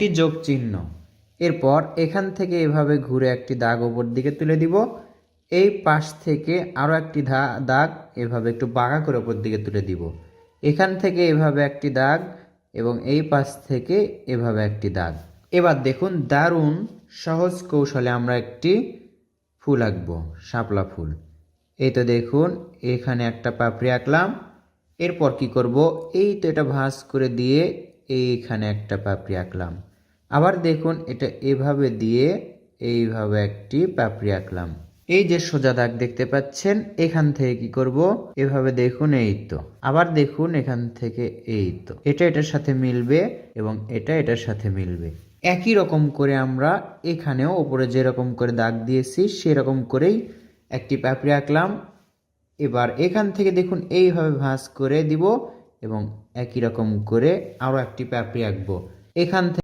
একটি যোগ চিহ্ন। এরপর এখান থেকে এভাবে ঘুরে একটি দাগ ওপর দিকে তুলে দিব। এই পাশ থেকে আরও একটি দাগ এভাবে একটু বাঁকা করে ওপর দিকে তুলে দিব। এখান থেকে এভাবে একটি দাগ এবং এই পাশ থেকে এভাবে একটি দাগ। এবার দেখুন দারুণ সহজ কৌশলে আমরা একটি ফুল আঁকবো, শাপলা ফুল। এই তো দেখুন এখানে একটা পাপড়ি আঁকলাম। এরপর কি করব, এই তো এটা ভাঁজ করে দিয়ে এইখানে একটা পাপড়ি আঁকলাম। আবার দেখুন এটা এভাবে দিয়ে এইভাবে একটি পাপড়ি আঁকলাম। এই যে সোজা দাগ দেখতে পাচ্ছেন, এখান থেকে কি করব, এভাবে দেখুন এই তো। আবার দেখুন এখান থেকে এই তো, এটা এটার সাথে মিলবে এবং এটা এটার সাথে মিলবে। একই রকম করে আমরা এখানেও উপরে যেরকম করে দাগ দিয়েছি সেরকম করেই একটি পাপড়ি আঁকলাম। এবার এখান থেকে দেখুন এইভাবে ভাঁজ করে দিব এবং একই রকম করে আরও একটি পাপড়ি আঁকবো। এখান থেকে